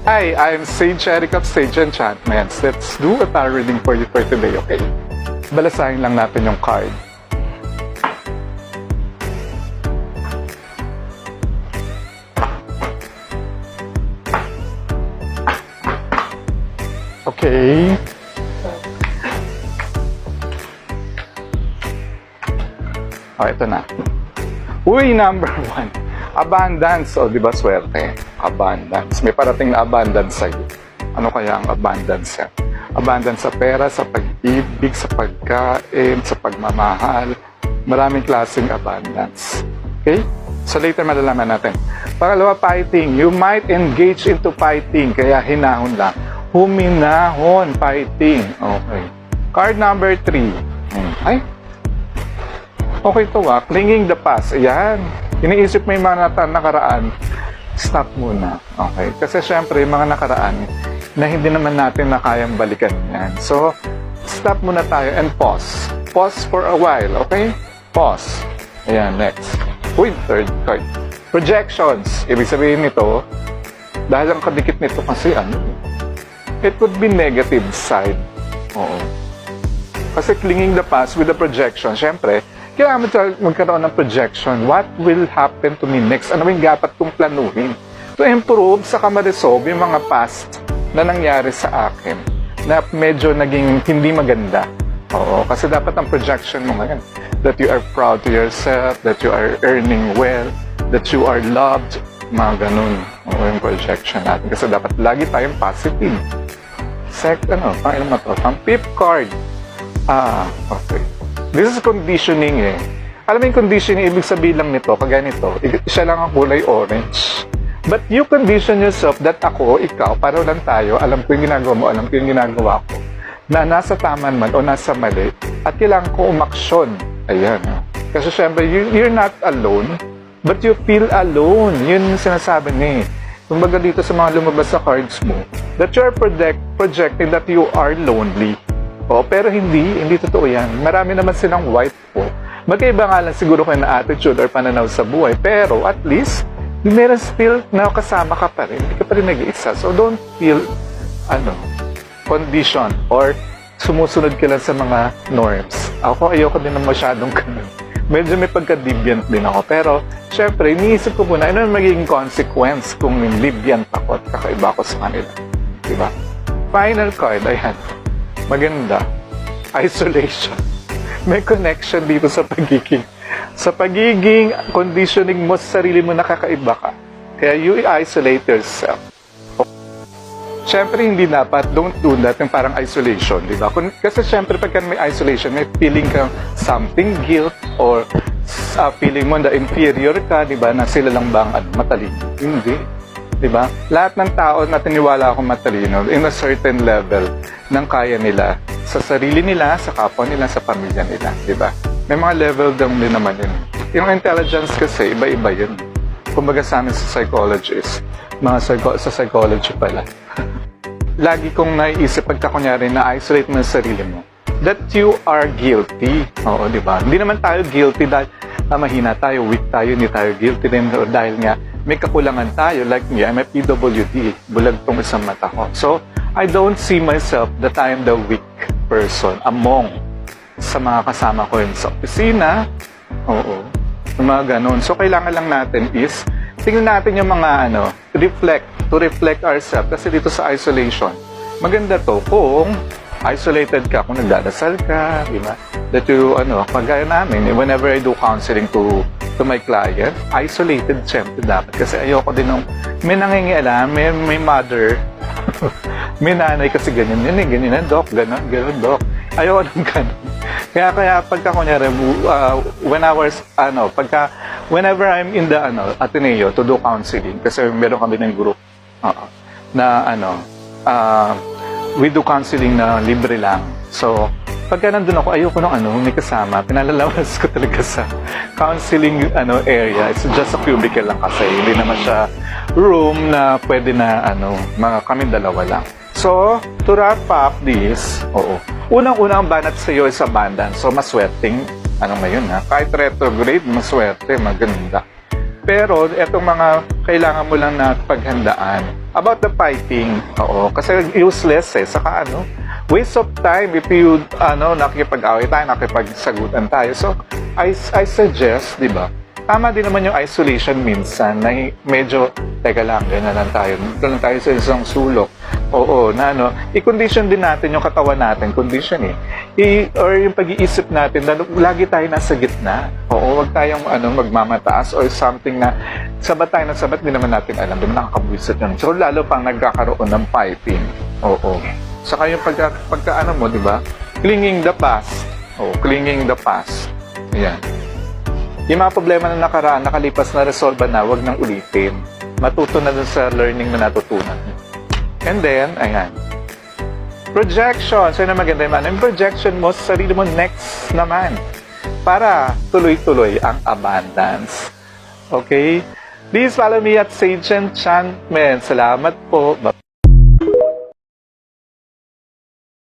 Hi, I'm Sage Eric of Sage Enchantments. Let's do a tarot reading for you for today, okay? Balasahin lang natin yung card. Okay. Oh, ito na. Uy, number 1. Abundance. O, di ba swerte? Abundance. May parating na abundance sa'yo. Ano kaya ang abundance? Abundance sa pera, sa pag-ibig, sa pagkain, sa pagmamahal. Maraming klaseng abundance. Okay? So later malalaman natin. Pangalawa, fighting. You might engage into fighting. Kaya hinahon lang. Huminahon, fighting. Okay. Card number 3. Ay, okay to clinging the past. Ayan. Iniisip mo yung mga nakaraan, stop muna. Okay? Kasi syempre, yung mga nakaraan na hindi naman natin na kayang balikan yan. So, stop muna tayo and pause. Pause for a while. Okay? Pause. Ayan, next. Uy, third card. Projections. Ibig sabihin nito, dahil ang kadikit nito kasi it could be negative side. Oo. Kasi clinging the past with the projection, syempre, kailangan magkaroon ng projection. What will happen to me next? Ano yung dapat kong planuhin? To improve, saka ma-resolve yung mga past na nangyari sa akin na medyo naging hindi maganda. Oo, kasi dapat ang projection mo ngayon that you are proud to yourself, that you are earning well, that you are loved, mga ganun. Oo, yung projection natin. Kasi dapat lagi tayong positive. Pang-ilan mo to? Pang fifth card. Okay. This is conditioning Alam mo yung conditioning, ibig sabihin lang nito, kagaya nito, siya lang ang kulay orange. But you condition yourself that ako, ikaw, pareho lang tayo, alam ko yung ginagawa mo, alam ko yung ginagawa ko, na nasa tama man o nasa mali, at kailangan ko umaksyon. Ayan. Kasi syempre, you're not alone, but you feel alone. Yun yung sinasabi niya Kumbaga dito sa mga lumabas sa cards mo, that you're projecting that you are lonely. Pero hindi totoo yan. Marami naman silang white po. Magkaiba nga lang siguro kayo na attitude or pananaw sa buhay. Pero at least, meron still na kasama ka pa rin. Hindi ka pa rin nag-iisa. So don't feel, condition or sumusunod ka lang sa mga norms. Ako, ayoko din ng masyadong ganun. Medyo may pagka-deviant din ako. Pero, syempre, iniisip ko muna, ano yung magiging consequence kung deviant ako at kakaiba ako sa kanila. Diba? Final card, ayan. Maganda. Isolation. May connection dito sa pagiging conditioning mo sa sarili mo, nakakaiba ka. Kaya you isolate yourself. Siyempre, hindi dapat, don't do that yung parang isolation, di ba? Kasi siyempre, pagka may isolation, may feeling kang something guilt or feeling mo na inferior ka, di ba? Na sila lang ba ang matalino? Hindi. Di ba? Lahat ng tao na tiniwala akong matalino in a certain level ng kaya nila sa sarili nila, sa kapwa nila, sa pamilya nila. Di ba? May mga level din naman yun. Yung intelligence kasi, iba-iba yun. Kumbaga sa amin sa psychologist, sa psychology pala. Lagi kong naiisip pagka kunyari na-isolate mo sa sarili mo that you are guilty. Oo, di ba? Hindi naman tayo guilty dahil mahina tayo, weak tayo, hindi tayo guilty din dahil nga may kakulangan tayo. Like me, I'm a PWD. Bulag tong isang mata ko. So, I don't see myself that I am the weak person among sa mga kasama ko yun sa opisina. Oo. Yung mga ganun. So, kailangan lang natin is tingnan natin yung mga to reflect ourselves. Kasi dito sa isolation, maganda to kung isolated ka, kung nagdadasal ka, di ba? That you, pagkaya namin, whenever I do counseling to my client, isolated syempre dapat. Kasi ayoko din may nangingialam, may mother, may nanay kasi ganyan doc, ganun, doc. Ayoko nang ganun. Kaya pagka kunyari, whenever I'm in the Ateneo to do counseling, kasi meron kami ng group we do counseling na libre lang. So, pagka nandun ako, ayoko may kasama. Pinalalawas ko talaga sa counseling area. It's just a cubicle lang kasi. Hindi naman siya room na pwede na kami dalawa lang. So, to wrap up this, unang-unang banat sa iyo is abundance. So, maswerteng, ngayon Kahit retrograde, maswerte, maganda. Pero itong mga kailangan mo lang na paghandaan. About the fighting, oo, kasi useless eh. Saka waste of time if you nakikipag-away tayo, nakikipagsagutan tayo. So, I suggest, di ba, tama din naman yung isolation minsan na medyo, teka lang, ganyan lang tayo. Doon lang tayo sa isang sulok. Oo, i-condition din natin yung katawan natin, condition or yung pag-iisip natin, na lagi tayo nasa gitna. Oo, wag tayong magmamataas or something na sabat tayo ng sabat, di naman natin alam, di naman nakakabwisit yun. So, lalo pang nagkakaroon ng fighting. Oo. Saka yung pagka mo, di ba? Clinging the past. Oo, clinging the past. Ayan. Yung mga problema na nakaraan, nakalipas na resolve na, wag nang ulitin. Matuto na dun sa learning na natutunan. And then, ayan. Projection. So, yun ang maganda yung projection mo sa sarili mo next naman. Para tuloy-tuloy ang abundance. Okay? Please follow me at Sage Enchantment. Salamat po.